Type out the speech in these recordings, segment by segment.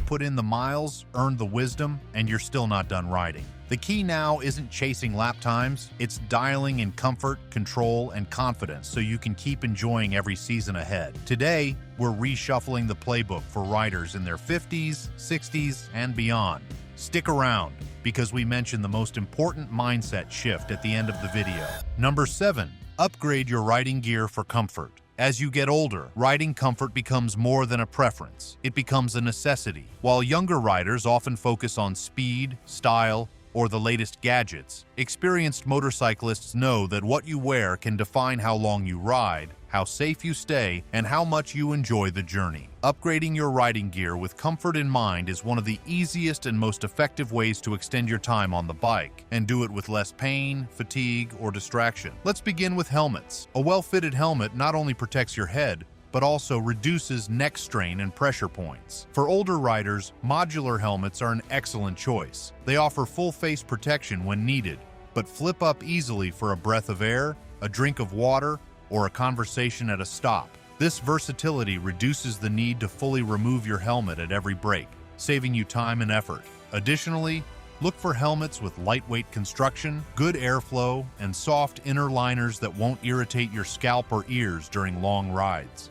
You've put in the miles, earned the wisdom, and you're still not done riding. The key now isn't chasing lap times, it's dialing in comfort, control, and confidence so you can keep enjoying every season ahead. Today, we're reshuffling the playbook for riders in their 50s, 60s, and beyond. Stick around, because we mention the most important mindset shift at the end of the video. Number 7. Upgrade your riding gear for comfort. As you get older, riding comfort becomes more than a preference. It becomes a necessity. While younger riders often focus on speed, style, or the latest gadgets, experienced motorcyclists know that what you wear can define how long you ride, how safe you stay, and how much you enjoy the journey. Upgrading your riding gear with comfort in mind is one of the easiest and most effective ways to extend your time on the bike, and do it with less pain, fatigue, or distraction. Let's begin with helmets. A well-fitted helmet not only protects your head, but also reduces neck strain and pressure points. For older riders, modular helmets are an excellent choice. They offer full face protection when needed, but flip up easily for a breath of air, a drink of water, or a conversation at a stop. This versatility reduces the need to fully remove your helmet at every break, saving you time and effort. Additionally, look for helmets with lightweight construction, good airflow, and soft inner liners that won't irritate your scalp or ears during long rides.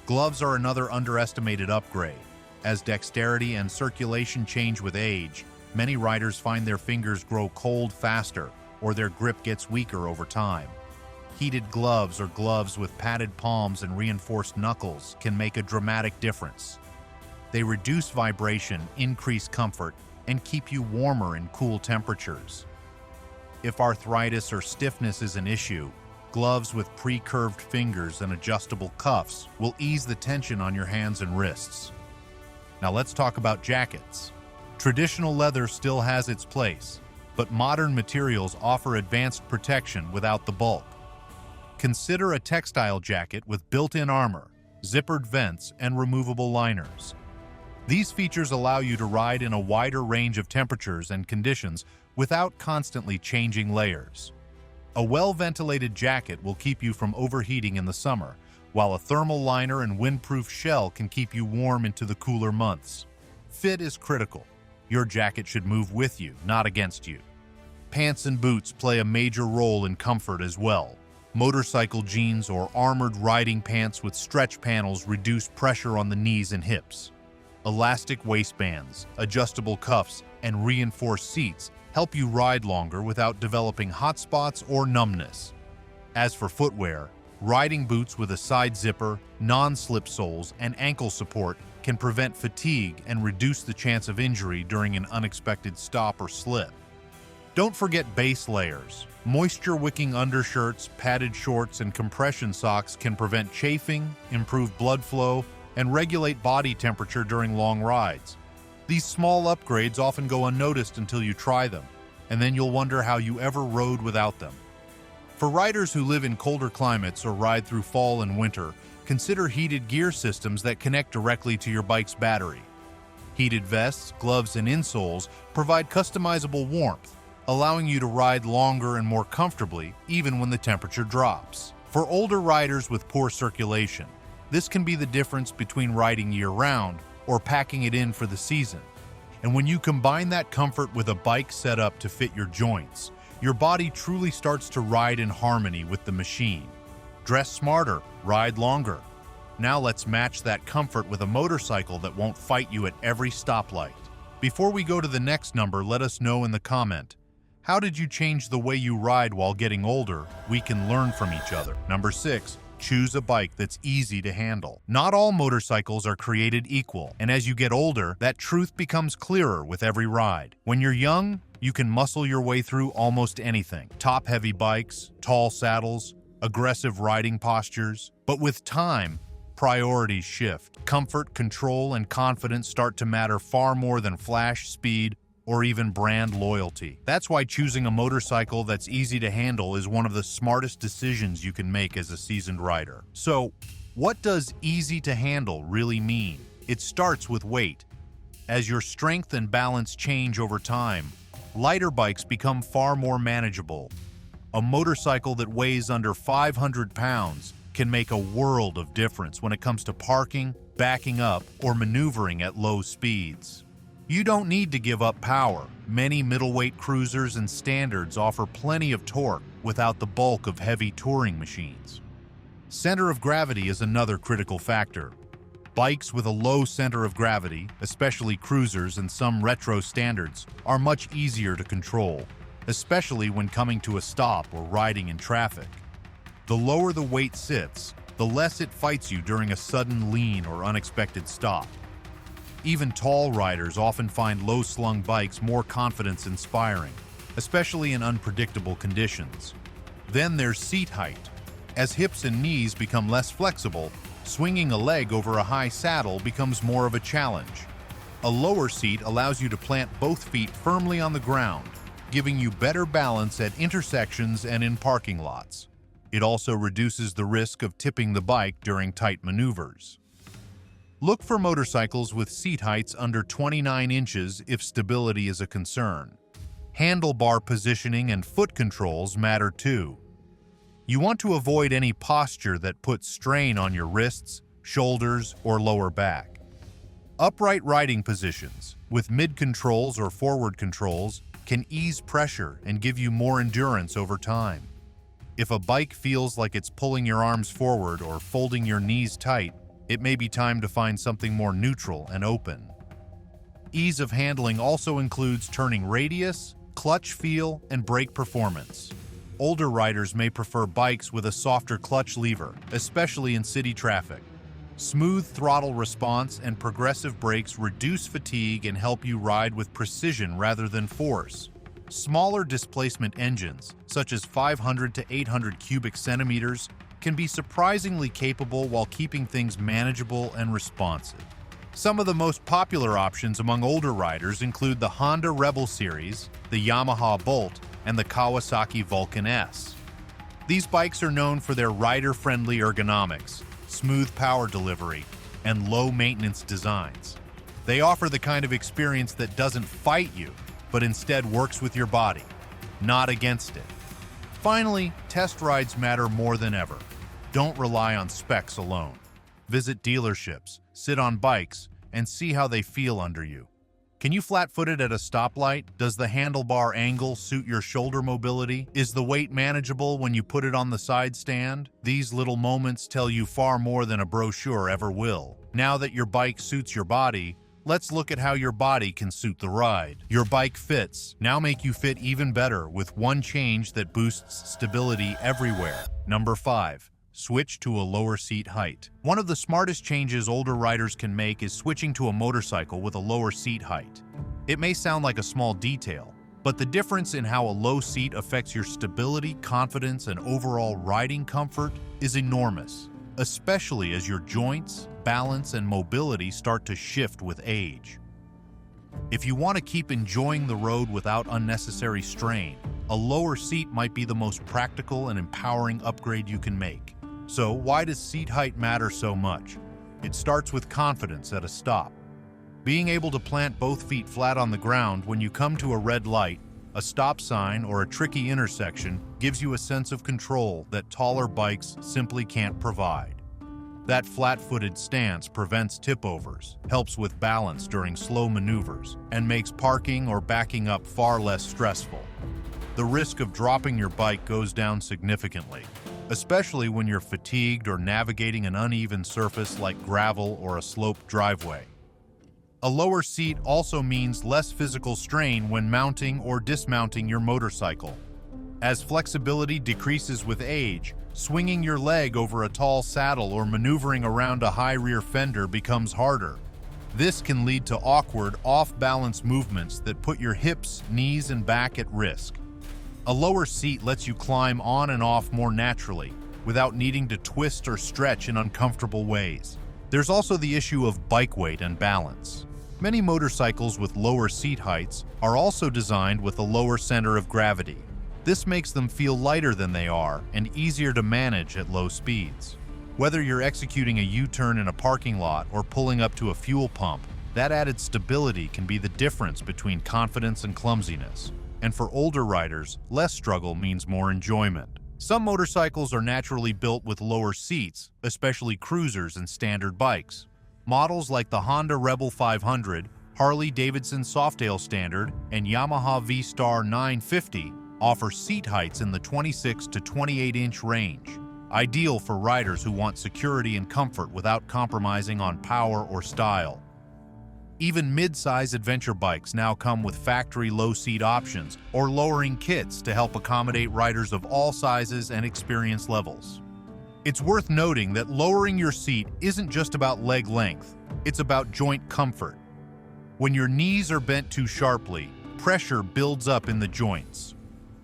Gloves are another underestimated upgrade. As dexterity and circulation change with age, many riders find their fingers grow cold faster or their grip gets weaker over time. Heated gloves or gloves with padded palms and reinforced knuckles can make a dramatic difference. They reduce vibration, increase comfort, and keep you warmer in cool temperatures. If arthritis or stiffness is an issue, gloves with pre-curved fingers and adjustable cuffs will ease the tension on your hands and wrists. Now let's talk about jackets. Traditional leather still has its place, but modern materials offer advanced protection without the bulk. Consider a textile jacket with built-in armor, zippered vents, and removable liners. These features allow you to ride in a wider range of temperatures and conditions without constantly changing layers. A well-ventilated jacket will keep you from overheating in the summer, while a thermal liner and windproof shell can keep you warm into the cooler months. Fit is critical. Your jacket should move with you, not against you. Pants and boots play a major role in comfort as well. Motorcycle jeans or armored riding pants with stretch panels reduce pressure on the knees and hips. Elastic waistbands, adjustable cuffs, and reinforced seats help you ride longer without developing hot spots or numbness. As for footwear, riding boots with a side zipper, non-slip soles, and ankle support can prevent fatigue and reduce the chance of injury during an unexpected stop or slip. Don't forget base layers. Moisture-wicking undershirts, padded shorts, and compression socks can prevent chafing, improve blood flow, and regulate body temperature during long rides. These small upgrades often go unnoticed until you try them, and then you'll wonder how you ever rode without them. For riders who live in colder climates or ride through fall and winter, consider heated gear systems that connect directly to your bike's battery. Heated vests, gloves, and insoles provide customizable warmth, allowing you to ride longer and more comfortably even when the temperature drops. For older riders with poor circulation, this can be the difference between riding year-round or packing it in for the season. And when you combine that comfort with a bike set up to fit your joints, your body truly starts to ride in harmony with the machine. Dress smarter, ride longer. Now let's match that comfort with a motorcycle that won't fight you at every stoplight. Before we go to the next number, let us know in the comment, how did you change the way you ride while getting older? We can learn from each other. Number 6. Choose a bike that's easy to handle. Not all motorcycles are created equal, and as you get older, that truth becomes clearer with every ride. When you're young, you can muscle your way through almost anything. Top-heavy bikes, tall saddles, aggressive riding postures. But with time, priorities shift. Comfort, control, and confidence start to matter far more than flash, speed, or even brand loyalty. That's why choosing a motorcycle that's easy to handle is one of the smartest decisions you can make as a seasoned rider. So, what does easy to handle really mean? It starts with weight. As your strength and balance change over time, lighter bikes become far more manageable. A motorcycle that weighs under 500 pounds can make a world of difference when it comes to parking, backing up, or maneuvering at low speeds. You don't need to give up power. Many middleweight cruisers and standards offer plenty of torque without the bulk of heavy touring machines. Center of gravity is another critical factor. Bikes with a low center of gravity, especially cruisers and some retro standards, are much easier to control, especially when coming to a stop or riding in traffic. The lower the weight sits, the less it fights you during a sudden lean or unexpected stop. Even tall riders often find low-slung bikes more confidence-inspiring, especially in unpredictable conditions. Then there's seat height. As hips and knees become less flexible, swinging a leg over a high saddle becomes more of a challenge. A lower seat allows you to plant both feet firmly on the ground, giving you better balance at intersections and in parking lots. It also reduces the risk of tipping the bike during tight maneuvers. Look for motorcycles with seat heights under 29 inches if stability is a concern. Handlebar positioning and foot controls matter too. You want to avoid any posture that puts strain on your wrists, shoulders, or lower back. Upright riding positions, with mid controls or forward controls, can ease pressure and give you more endurance over time. If a bike feels like it's pulling your arms forward or folding your knees tight, it may be time to find something more neutral and open. Ease of handling also includes turning radius, clutch feel, and brake performance. Older riders may prefer bikes with a softer clutch lever, especially in city traffic. Smooth throttle response and progressive brakes reduce fatigue and help you ride with precision rather than force. Smaller displacement engines, such as 500 to 800 cubic centimeters, can be surprisingly capable while keeping things manageable and responsive. Some of the most popular options among older riders include the Honda Rebel series, the Yamaha Bolt, and the Kawasaki Vulcan S. These bikes are known for their rider-friendly ergonomics, smooth power delivery, and low-maintenance designs. They offer the kind of experience that doesn't fight you, but instead works with your body, not against it. Finally, test rides matter more than ever. Don't rely on specs alone. Visit dealerships, sit on bikes, and see how they feel under you. Can you flat-foot it at a stoplight? Does the handlebar angle suit your shoulder mobility? Is the weight manageable when you put it on the side stand? These little moments tell you far more than a brochure ever will. Now that your bike suits your body, let's look at how your body can suit the ride. Your bike fits. Now make you fit even better with one change that boosts stability everywhere. Number 5. Switch to a lower seat height. One of the smartest changes older riders can make is switching to a motorcycle with a lower seat height. It may sound like a small detail, but the difference in how a low seat affects your stability, confidence, and overall riding comfort is enormous, especially as your joints, balance, and mobility start to shift with age. If you want to keep enjoying the road without unnecessary strain, a lower seat might be the most practical and empowering upgrade you can make. So, why does seat height matter so much? It starts with confidence at a stop. Being able to plant both feet flat on the ground when you come to a red light, a stop sign, or a tricky intersection gives you a sense of control that taller bikes simply can't provide. That flat-footed stance prevents tip-overs, helps with balance during slow maneuvers, and makes parking or backing up far less stressful. The risk of dropping your bike goes down significantly, especially when you're fatigued or navigating an uneven surface like gravel or a sloped driveway. A lower seat also means less physical strain when mounting or dismounting your motorcycle. As flexibility decreases with age, swinging your leg over a tall saddle or maneuvering around a high rear fender becomes harder. This can lead to awkward, off-balance movements that put your hips, knees, and back at risk. A lower seat lets you climb on and off more naturally, without needing to twist or stretch in uncomfortable ways. There's also the issue of bike weight and balance. Many motorcycles with lower seat heights are also designed with a lower center of gravity. This makes them feel lighter than they are and easier to manage at low speeds. Whether you're executing a U-turn in a parking lot or pulling up to a fuel pump, that added stability can be the difference between confidence and clumsiness. And for older riders, less struggle means more enjoyment. Some motorcycles are naturally built with lower seats, especially cruisers and standard bikes. Models like the Honda Rebel 500, Harley Davidson Softail Standard, and Yamaha V-Star 950 offer seat heights in the 26 to 28-inch range, ideal for riders who want security and comfort without compromising on power or style. Even mid-size adventure bikes now come with factory low-seat options or lowering kits to help accommodate riders of all sizes and experience levels. It's worth noting that lowering your seat isn't just about leg length, it's about joint comfort. When your knees are bent too sharply, pressure builds up in the joints.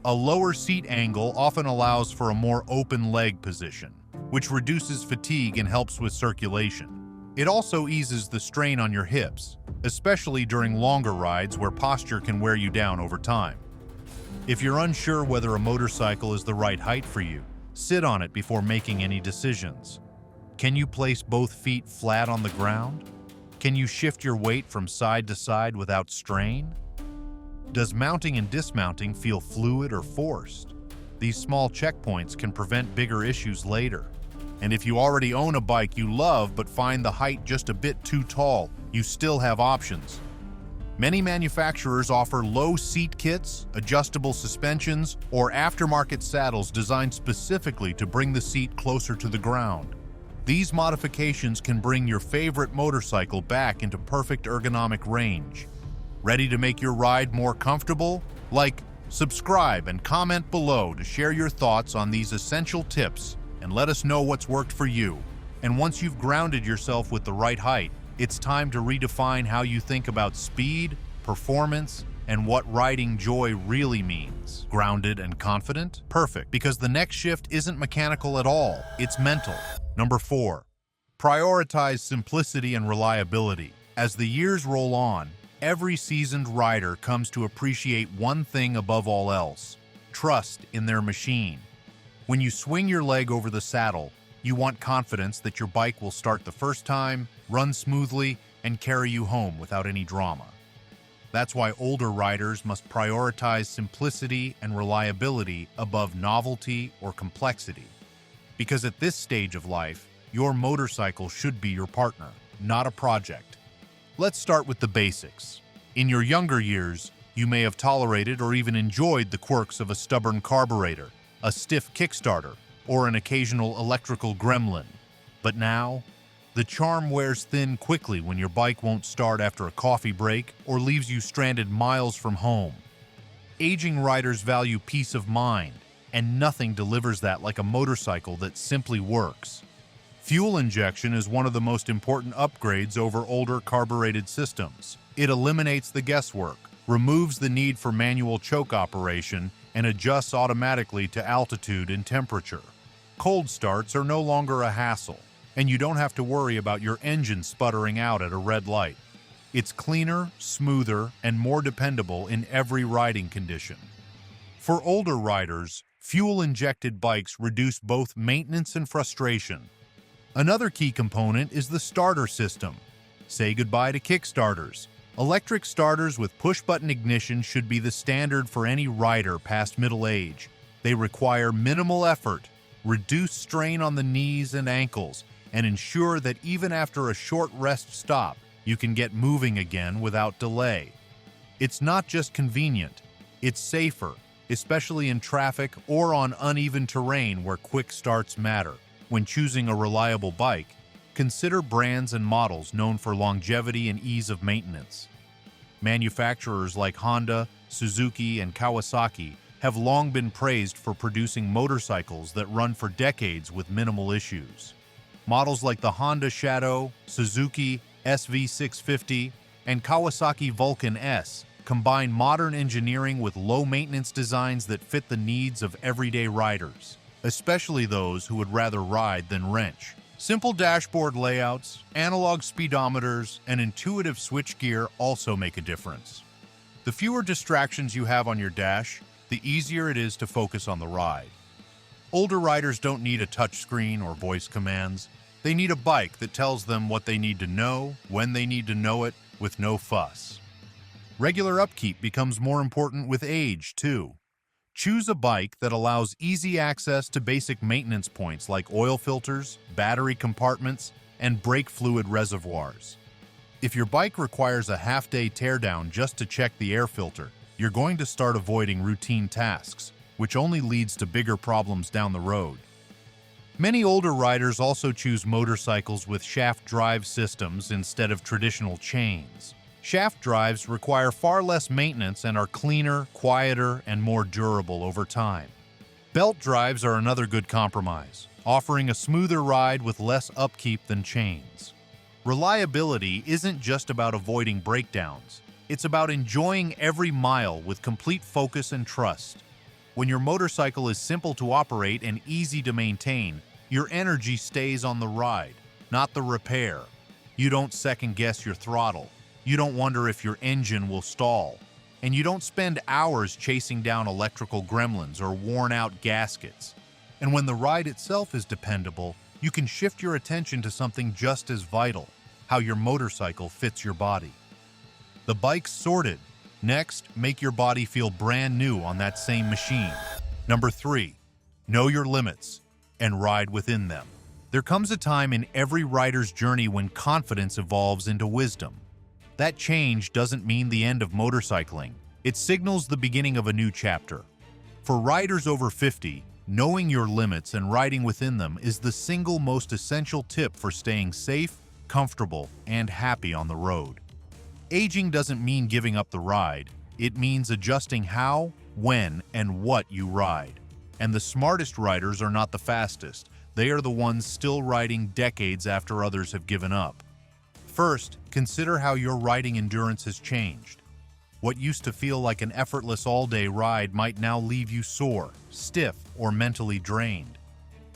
A lower seat angle often allows for a more open leg position, which reduces fatigue and helps with circulation. It also eases the strain on your hips, especially during longer rides where posture can wear you down over time. If you're unsure whether a motorcycle is the right height for you, sit on it before making any decisions. Can you place both feet flat on the ground? Can you shift your weight from side to side without strain? Does mounting and dismounting feel fluid or forced? These small checkpoints can prevent bigger issues later. And if you already own a bike you love but find the height just a bit too tall, you still have options. Many manufacturers offer low seat kits, adjustable suspensions, or aftermarket saddles designed specifically to bring the seat closer to the ground. These modifications can bring your favorite motorcycle back into perfect ergonomic range. Ready to make your ride more comfortable? Like, subscribe, and comment below to share your thoughts on these essential tips and let us know what's worked for you. And once you've grounded yourself with the right height, it's time to redefine how you think about speed, performance, and what riding joy really means. Grounded and confident? Perfect, because the next shift isn't mechanical at all, it's mental. Number 4, prioritize simplicity and reliability. As the years roll on, every seasoned rider comes to appreciate one thing above all else: trust in their machine. When you swing your leg over the saddle, you want confidence that your bike will start the first time, run smoothly, and carry you home without any drama. That's why older riders must prioritize simplicity and reliability above novelty or complexity. Because at this stage of life, your motorcycle should be your partner, not a project. Let's start with the basics. In your younger years, you may have tolerated or even enjoyed the quirks of a stubborn carburetor, a stiff kickstarter, or an occasional electrical gremlin. But now, the charm wears thin quickly when your bike won't start after a coffee break or leaves you stranded miles from home. Aging riders value peace of mind, and nothing delivers that like a motorcycle that simply works. Fuel injection is one of the most important upgrades over older carbureted systems. It eliminates the guesswork, removes the need for manual choke operation, and adjusts automatically to altitude and temperature. Cold starts are no longer a hassle, and you don't have to worry about your engine sputtering out at a red light. It's cleaner, smoother, and more dependable in every riding condition. For older riders, fuel-injected bikes reduce both maintenance and frustration. Another key component is the starter system. Say goodbye to kickstarters. Electric starters with push-button ignition should be the standard for any rider past middle age. They require minimal effort, reduce strain on the knees and ankles, and ensure that even after a short rest stop, you can get moving again without delay. It's not just convenient, it's safer, especially in traffic or on uneven terrain where quick starts matter. When choosing a reliable bike, consider brands and models known for longevity and ease of maintenance. Manufacturers like Honda, Suzuki, and Kawasaki have long been praised for producing motorcycles that run for decades with minimal issues. Models like the Honda Shadow, Suzuki SV650, and Kawasaki Vulcan S combine modern engineering with low-maintenance designs that fit the needs of everyday riders, especially those who would rather ride than wrench. Simple dashboard layouts, analog speedometers, and intuitive switchgear also make a difference. The fewer distractions you have on your dash, the easier it is to focus on the ride. Older riders don't need a touchscreen or voice commands. They need a bike that tells them what they need to know, when they need to know it, with no fuss. Regular upkeep becomes more important with age, too. Choose a bike that allows easy access to basic maintenance points like oil filters, battery compartments, and brake fluid reservoirs. If your bike requires a half-day teardown just to check the air filter, you're going to start avoiding routine tasks, which only leads to bigger problems down the road. Many older riders also choose motorcycles with shaft drive systems instead of traditional chains. Shaft drives require far less maintenance and are cleaner, quieter, and more durable over time. Belt drives are another good compromise, offering a smoother ride with less upkeep than chains. Reliability isn't just about avoiding breakdowns. It's about enjoying every mile with complete focus and trust. When your motorcycle is simple to operate and easy to maintain, your energy stays on the ride, not the repair. You don't second-guess your throttle. You don't wonder if your engine will stall. And you don't spend hours chasing down electrical gremlins or worn-out gaskets. And when the ride itself is dependable, you can shift your attention to something just as vital, how your motorcycle fits your body. The bike's sorted. Next, make your body feel brand new on that same machine. Number 3, know your limits and ride within them. There comes a time in every rider's journey when confidence evolves into wisdom. That change doesn't mean the end of motorcycling. It signals the beginning of a new chapter. For riders over 50, knowing your limits and riding within them is the single most essential tip for staying safe, comfortable, and happy on the road. Aging doesn't mean giving up the ride. It means adjusting how, when, and what you ride. And the smartest riders are not the fastest. They are the ones still riding decades after others have given up. First, consider how your riding endurance has changed. What used to feel like an effortless all-day ride might now leave you sore, stiff, or mentally drained.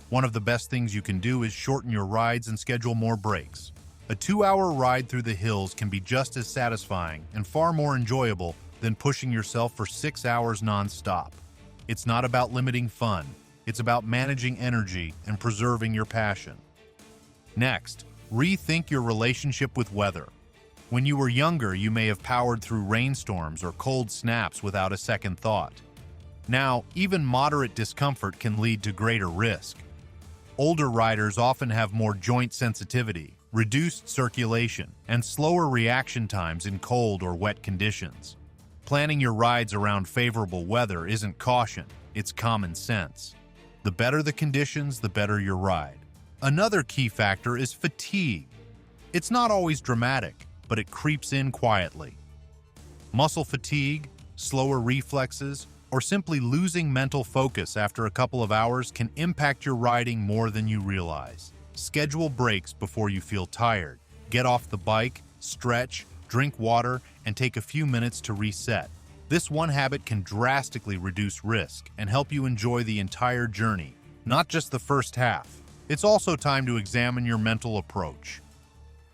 One of the best things you can do is shorten your rides and schedule more breaks. A 2-hour ride through the hills can be just as satisfying and far more enjoyable than pushing yourself for 6 hours non-stop. It's not about limiting fun. It's about managing energy and preserving your passion. Next, rethink your relationship with weather. When you were younger, you may have powered through rainstorms or cold snaps without a second thought. Now, even moderate discomfort can lead to greater risk. Older riders often have more joint sensitivity, reduced circulation, and slower reaction times in cold or wet conditions. Planning your rides around favorable weather isn't caution, it's common sense. The better the conditions, the better your ride. Another key factor is fatigue. It's not always dramatic, but it creeps in quietly. Muscle fatigue, slower reflexes, or simply losing mental focus after a couple of hours can impact your riding more than you realize. Schedule breaks before you feel tired. Get off the bike, stretch, drink water, and take a few minutes to reset. This one habit can drastically reduce risk and help you enjoy the entire journey, not just the first half. It's also time to examine your mental approach.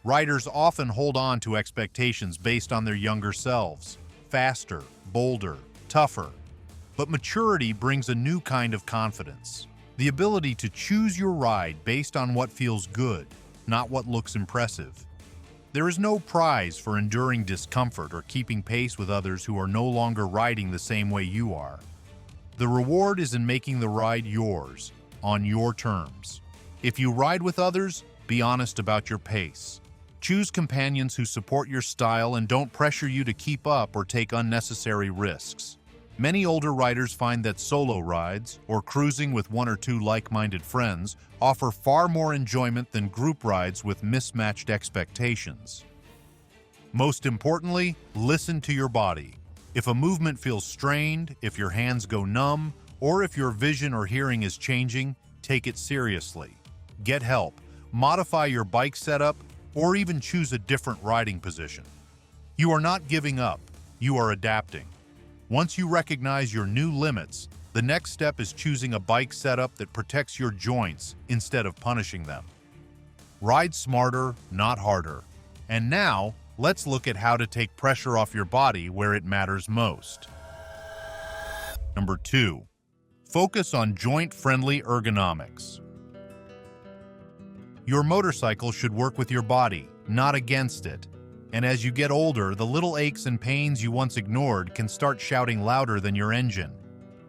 Riders often hold on to expectations based on their younger selves, faster, bolder, tougher. But maturity brings a new kind of confidence. The ability to choose your ride based on what feels good, not what looks impressive. There is no prize for enduring discomfort or keeping pace with others who are no longer riding the same way you are. The reward is in making the ride yours, on your terms. If you ride with others, be honest about your pace. Choose companions who support your style and don't pressure you to keep up or take unnecessary risks. Many older riders find that solo rides, or cruising with 1 or 2 like-minded friends, offer far more enjoyment than group rides with mismatched expectations. Most importantly, listen to your body. If a movement feels strained, if your hands go numb, or if your vision or hearing is changing, take it seriously. Get help, modify your bike setup, or even choose a different riding position. You are not giving up, you are adapting. Once you recognize your new limits, the next step is choosing a bike setup that protects your joints instead of punishing them. Ride smarter, not harder. And now, let's look at how to take pressure off your body where it matters most. Number 2, focus on joint-friendly ergonomics. Your motorcycle should work with your body, not against it. And as you get older, the little aches and pains you once ignored can start shouting louder than your engine.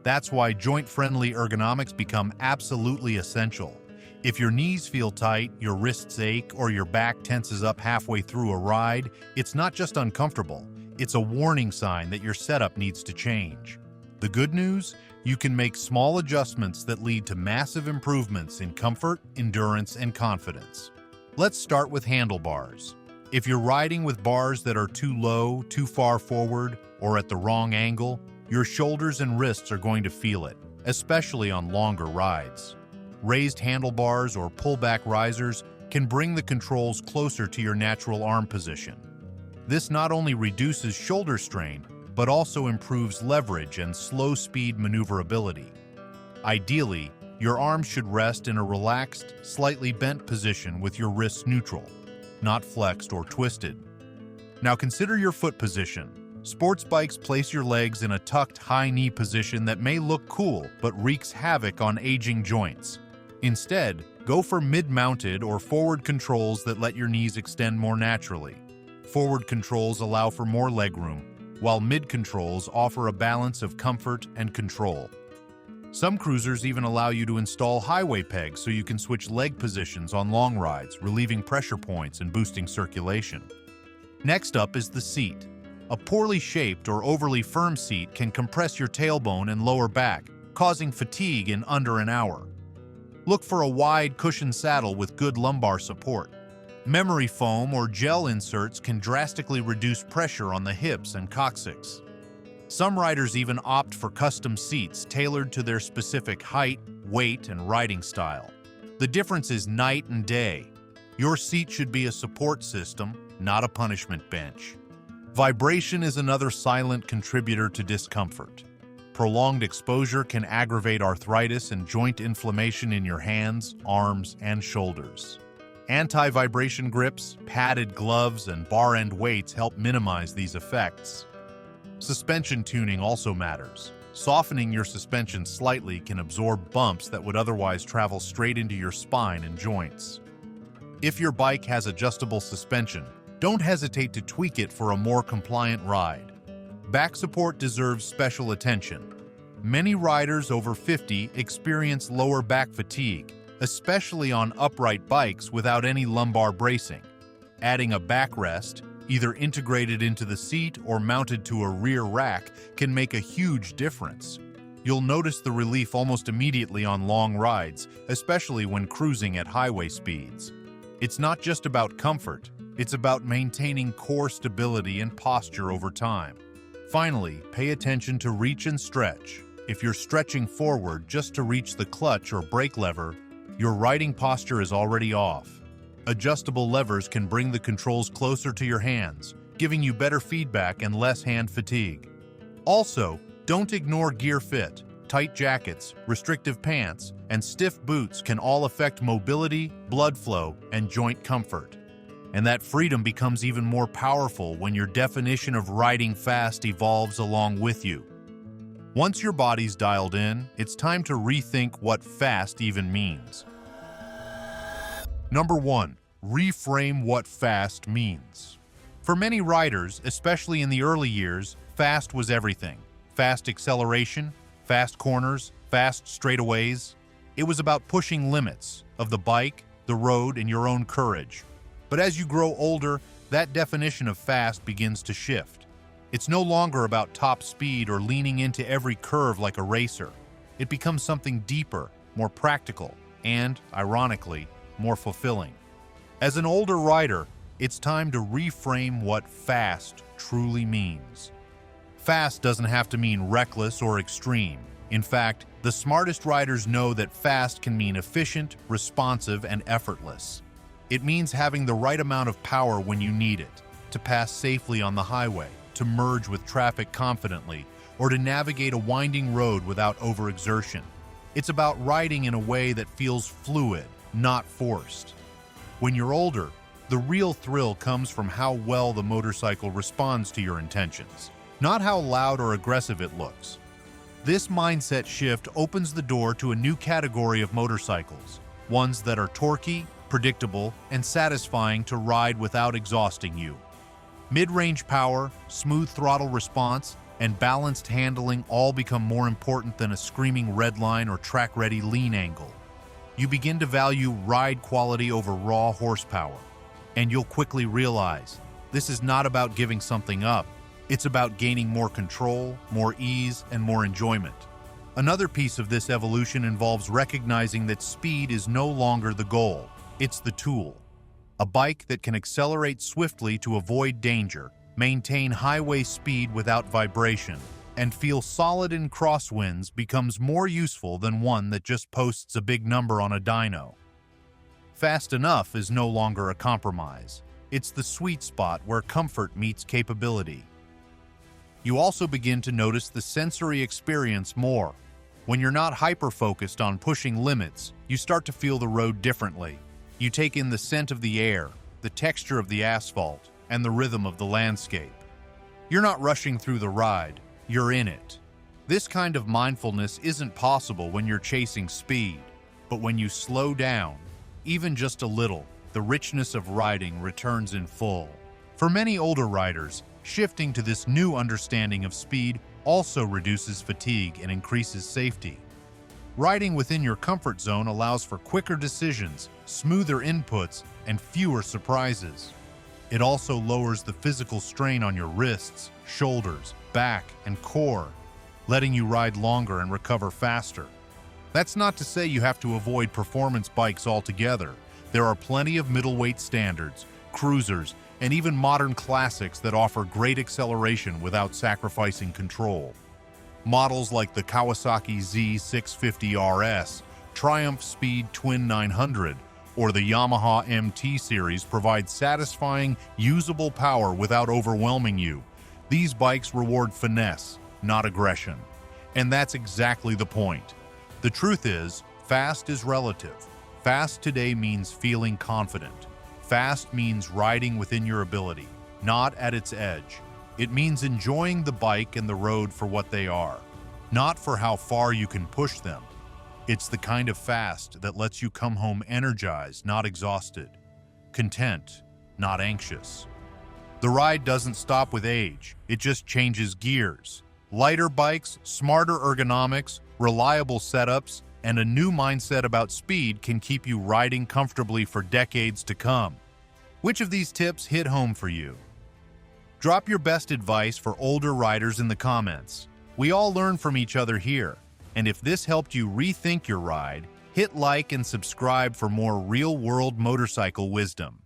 That's why joint-friendly ergonomics become absolutely essential. If your knees feel tight, your wrists ache, or your back tenses up halfway through a ride, it's not just uncomfortable, it's a warning sign that your setup needs to change. The good news? You can make small adjustments that lead to massive improvements in comfort, endurance, and confidence. Let's start with handlebars. If you're riding with bars that are too low, too far forward, or at the wrong angle, your shoulders and wrists are going to feel it, especially on longer rides. Raised handlebars or pullback risers can bring the controls closer to your natural arm position. This not only reduces shoulder strain, but also improves leverage and slow-speed maneuverability. Ideally, your arms should rest in a relaxed, slightly bent position with your wrists neutral, not flexed or twisted. Now consider your foot position. Sports bikes place your legs in a tucked high knee position that may look cool, but wreaks havoc on aging joints. Instead, go for mid-mounted or forward controls that let your knees extend more naturally. Forward controls allow for more legroom, while mid-controls offer a balance of comfort and control. Some cruisers even allow you to install highway pegs so you can switch leg positions on long rides, relieving pressure points and boosting circulation. Next up is the seat. A poorly shaped or overly firm seat can compress your tailbone and lower back, causing fatigue in under an hour. Look for a wide cushioned saddle with good lumbar support. Memory foam or gel inserts can drastically reduce pressure on the hips and coccyx. Some riders even opt for custom seats tailored to their specific height, weight, and riding style. The difference is night and day. Your seat should be a support system, not a punishment bench. Vibration is another silent contributor to discomfort. Prolonged exposure can aggravate arthritis and joint inflammation in your hands, arms, and shoulders. Anti-vibration grips, padded gloves, and bar-end weights help minimize these effects. Suspension tuning also matters. Softening your suspension slightly can absorb bumps that would otherwise travel straight into your spine and joints. If your bike has adjustable suspension, don't hesitate to tweak it for a more compliant ride. Back support deserves special attention. Many riders over 50 experience lower back fatigue, especially on upright bikes without any lumbar bracing. Adding a backrest, either integrated into the seat or mounted to a rear rack, can make a huge difference. You'll notice the relief almost immediately on long rides, especially when cruising at highway speeds. It's not just about comfort, it's about maintaining core stability and posture over time. Finally, pay attention to reach and stretch. If you're stretching forward just to reach the clutch or brake lever, your riding posture is already off. Adjustable levers can bring the controls closer to your hands, giving you better feedback and less hand fatigue. Also, don't ignore gear fit. Tight jackets, restrictive pants, and stiff boots can all affect mobility, blood flow, and joint comfort. And that freedom becomes even more powerful when your definition of riding fast evolves along with you. Once your body's dialed in, it's time to rethink what fast even means. Number 1. Reframe what fast means. For many riders, especially in the early years, fast was everything. Fast acceleration, fast corners, fast straightaways. It was about pushing limits of the bike, the road, and your own courage. But as you grow older, that definition of fast begins to shift. It's no longer about top speed or leaning into every curve like a racer. It becomes something deeper, more practical, and, ironically, more fulfilling. As an older rider, it's time to reframe what fast truly means. Fast doesn't have to mean reckless or extreme. In fact, the smartest riders know that fast can mean efficient, responsive, and effortless. It means having the right amount of power when you need it, to pass safely on the highway, to merge with traffic confidently, or to navigate a winding road without overexertion. It's about riding in a way that feels fluid, not forced. When you're older, the real thrill comes from how well the motorcycle responds to your intentions, not how loud or aggressive it looks. This mindset shift opens the door to a new category of motorcycles, ones that are torquey, predictable, and satisfying to ride without exhausting you. Mid-range power, smooth throttle response, and balanced handling all become more important than a screaming redline or track-ready lean angle. you begin to value ride quality over raw horsepower. And you'll quickly realize this is not about giving something up. It's about gaining more control, more ease, and more enjoyment. Another piece of this evolution involves recognizing that speed is no longer the goal, it's the tool. A bike that can accelerate swiftly to avoid danger, maintain highway speed without vibration, and feel solid in crosswinds becomes more useful than one that just posts a big number on a dyno. Fast enough is no longer a compromise. It's the sweet spot where comfort meets capability. You also begin to notice the sensory experience more. When you're not hyper-focused on pushing limits, you start to feel the road differently. You take in the scent of the air, the texture of the asphalt, and the rhythm of the landscape. You're not rushing through the ride, you're in it. This kind of mindfulness isn't possible when you're chasing speed, but when you slow down, even just a little, the richness of riding returns in full. For many older riders, shifting to this new understanding of speed also reduces fatigue and increases safety. Riding within your comfort zone allows for quicker decisions, smoother inputs, and fewer surprises. It also lowers the physical strain on your wrists, shoulders, back, and core, letting you ride longer and recover faster. That's not to say you have to avoid performance bikes altogether. There are plenty of middleweight standards, cruisers, and even modern classics that offer great acceleration without sacrificing control. Models like the Kawasaki Z650RS, Triumph Speed Twin 900, or the Yamaha MT series provide satisfying, usable power without overwhelming you. These bikes reward finesse, not aggression. And that's exactly the point. The truth is, fast is relative. Fast today means feeling confident. Fast means riding within your ability, not at its edge. It means enjoying the bike and the road for what they are, not for how far you can push them. It's the kind of fast that lets you come home energized, not exhausted, content, not anxious. The ride doesn't stop with age, it just changes gears. Lighter bikes, smarter ergonomics, reliable setups, and a new mindset about speed can keep you riding comfortably for decades to come. Which of these tips hit home for you? Drop your best advice for older riders in the comments. We all learn from each other here, and if this helped you rethink your ride, hit like and subscribe for more real-world motorcycle wisdom.